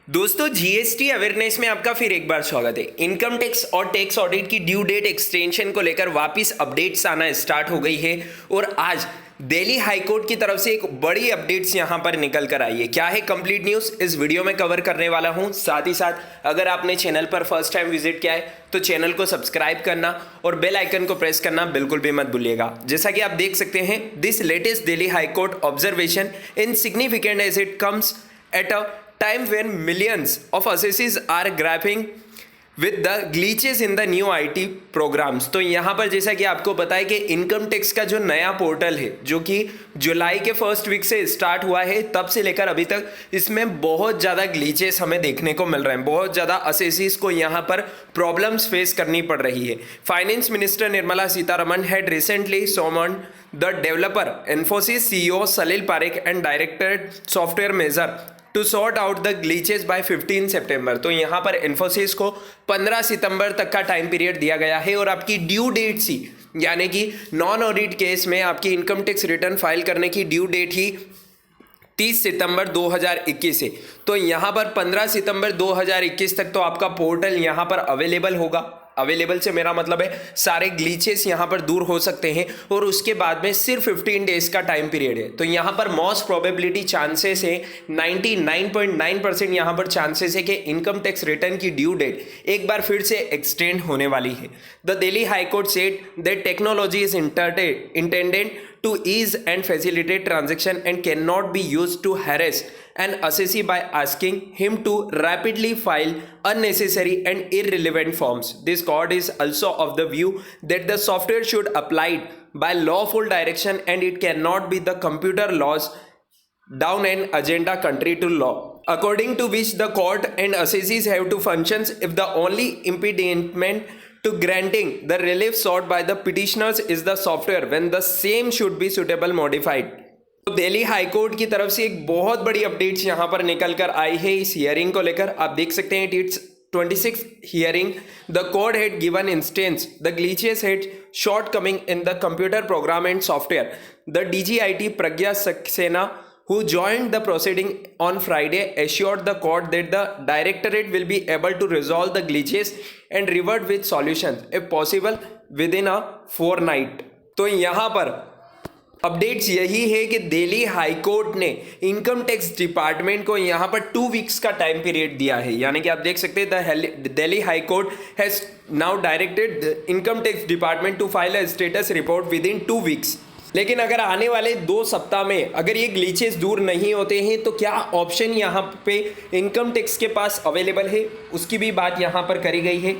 दोस्तों GST awareness में आपका फिर एक बार स्वागत है। इनकम टैक्स और टैक्स ऑडिट की ड्यू डेट एक्सटेंशन को लेकर वापस अपडेट्स आना स्टार्ट हो गई है और आज दिल्ली हाई कोर्ट की तरफ से एक बड़ी अपडेट्स यहां पर निकल कर आई है। क्या है कंप्लीट न्यूज़ इस वीडियो में कवर करने वाला हूं। साथ ही साथ अगर आपने चैनल पर फर्स्ट टाइम विजिट किया है तो चैनल को सब्सक्राइब करना और बेल आइकन को प्रेस करना बिल्कुल भी मत भूलिएगा। जैसा कि आप देख सकते हैं, this latest Delhi high court observation in significant as it comes at a time when millions of assessees are grappling with the glitches in the new IT programs। तो यहाँ पर जैसा कि आपको पता है कि इनकम टैक्स का जो नया पोर्टल है जो कि जुलाई के फर्स्ट वीक से स्टार्ट हुआ है, तब से लेकर अभी तक इसमें बहुत ज़्यादा ग्लिचेस हमें देखने को मिल रहे हैं। बहुत ज़्यादा असेसीज को यहाँ पर प्रॉब्लम्स फेस करनी पड़ रही है। Finance minister Nirmala Sitharaman had recently summoned the developer Infosys CEO Salil Parekh and director software major to sort out the glitches by 15 September. तो यहाँ पर इन्फोसिस को 15 सितंबर तक का टाइम पीरियड दिया गया है और आपकी ड्यू डेट सी यानी कि नॉन ऑडिट केस में आपकी इनकम टैक्स रिटर्न फाइल करने की ड्यू डेट ही 30 सितंबर 2021 है। तो यहाँ पर 15 सितंबर 2021 तक तो आपका पोर्टल यहाँ पर अवेलेबल होगा। अवेलेबल से मेरा मतलब है सारे ग्लीचेस यहाँ पर दूर हो सकते हैं और उसके बाद में सिर्फ 15 डेज का टाइम पीरियड है। तो यहाँ पर मोस्ट प्रोबेबिलिटी चांसेस है 99.9% यहाँ पर चांसेस है कि इनकम टैक्स रिटर्न की ड्यू डेट एक बार फिर से एक्सटेंड होने वाली है। The Delhi high court said that technology is intended to ease and facilitate transaction and cannot be used to harass an assessee by asking him to rapidly file unnecessary and irrelevant forms. This court is also of the view that the software should applied by lawful direction and it cannot be the computer laws down an agenda contrary to law, according to which the court and assessees have to function if the only impediment to granting the relief sought by the petitioners is the software when the same should be suitable modified। तो Delhi high court की तरफ से एक बहुत बड़ी updates यहाँ पर निकल कर आई है इस हियरिंग को लेकर। आप देख सकते हैं it's 26th hearing. The court had given instance the glitches had shortcoming in the computer program and software. The DGIT Pragya Saxena, who joined the proceeding on Friday, assured the court that the directorate will be able to resolve the glitches and revert with solutions if possible within a fortnight। तो यहाँ पर updates यही है कि Delhi high court ने income tax department को यहाँ पर 2 वीक्स का टाइम पीरियड दिया है। यानी कि आप देख सकते हैं Delhi high court has now directed income tax department to file a status report within 2 weeks. लेकिन अगर आने वाले 2 सप्ताह में अगर ये ग्लिचेस दूर नहीं होते हैं तो क्या ऑप्शन यहाँ पे इनकम टैक्स के पास अवेलेबल है, उसकी भी बात यहाँ पर करी गई है।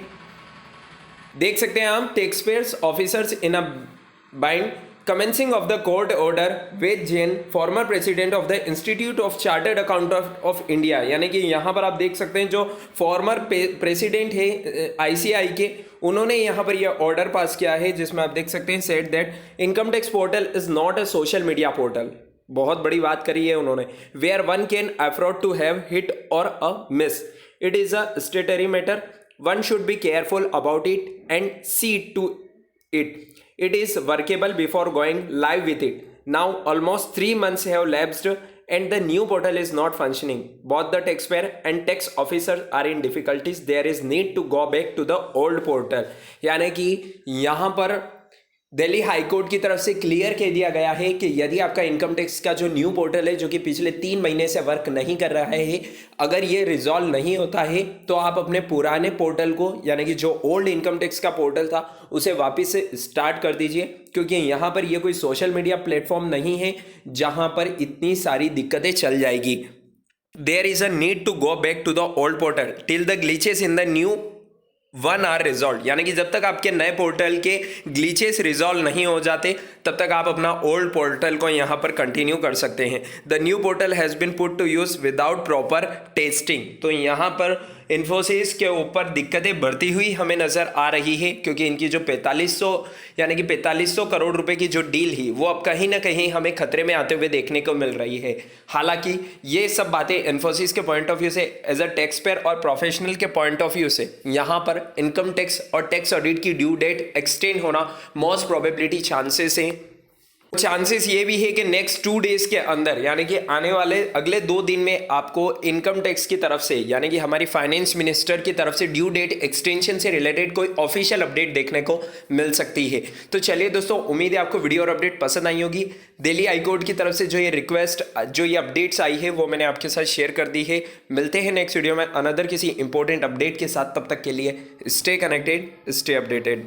देख सकते हैं हम tax payers officers in a bind commencing of the court order Ved Jain, former president of the Institute of Chartered Accountants of India। यानी कि यहाँ पर आप देख सकते हैं जो फॉर्मर प्रेसिडेंट है ICAI के, उन्होंने यहाँ पर यह ऑर्डर पास किया है जिसमें आप देख सकते हैं said that income tax portal is not a social media portal. बहुत बड़ी बात करी है उन्होंने। Where one can afford to have hit or a miss, it is a statutory matter, one should be careful about it and see to it. It is workable before going live with it. Now almost 3 months have lapsed and the new portal is not functioning. Both the taxpayer and tax officer are in difficulties. There is need to go back to the old portal। यानी कि यहाँ पर Delhi high court की तरफ से clear कह दिया गया है कि यदि आपका इनकम टैक्स का जो न्यू पोर्टल है जो कि पिछले 3 महीने से वर्क नहीं कर रहा है, अगर ये रिजॉल्व नहीं होता है तो आप अपने पुराने पोर्टल को यानी कि जो ओल्ड इनकम टैक्स का पोर्टल था उसे वापस से स्टार्ट कर दीजिए, क्योंकि यहाँ पर ये कोई सोशल मीडिया प्लेटफॉर्म नहीं है जहाँ पर इतनी सारी दिक्कतें चल जाएगी। There is a need to go back to the old portal till the glitches in the new 1 are resolve. यानी कि जब तक आपके नए पोर्टल के ग्लिचेस रिजॉल्व नहीं हो जाते तब तक आप अपना ओल्ड पोर्टल को यहाँ पर कंटिन्यू कर सकते हैं। The new portal has been put to use without proper testing. तो यहाँ पर इन्फोसिस के ऊपर दिक्कतें बढ़ती हुई हमें नज़र आ रही है, क्योंकि इनकी जो 4500 यानी कि 4500 करोड़ रुपए की जो डील ही वो अब कहीं ना कहीं हमें खतरे में आते हुए देखने को मिल रही है। हालांकि ये सब बातें इन्फोसिस के पॉइंट ऑफ व्यू से एज अ टैक्स पेयर और प्रोफेशनल के पॉइंट ऑफ व्यू से यहाँ पर इनकम टैक्स और टैक्स ऑडिट की ड्यू डेट एक्सटेंड होना मोस्ट प्रोबेबिलिटी चांसेस हैं चांसेस ये भी है कि नेक्स्ट 2 डेज के अंदर यानी कि आने वाले अगले 2 दिन में आपको इनकम टैक्स की तरफ से यानी कि हमारी फाइनेंस मिनिस्टर की तरफ से ड्यू डेट एक्सटेंशन से रिलेटेड कोई ऑफिशियल अपडेट देखने को मिल सकती है। तो चलिए दोस्तों, उम्मीद है आपको वीडियो और अपडेट पसंद आई होगी। दिल्ली हाईकोर्ट की तरफ से जो ये रिक्वेस्ट, जो ये अपडेट्स आई है वो मैंने आपके साथ शेयर कर दी है। मिलते हैं नेक्स्ट वीडियो में अनदर किसी इंपॉर्टेंट अपडेट के साथ। तब तक के लिए स्टे कनेक्टेड, स्टे अपडेटेड।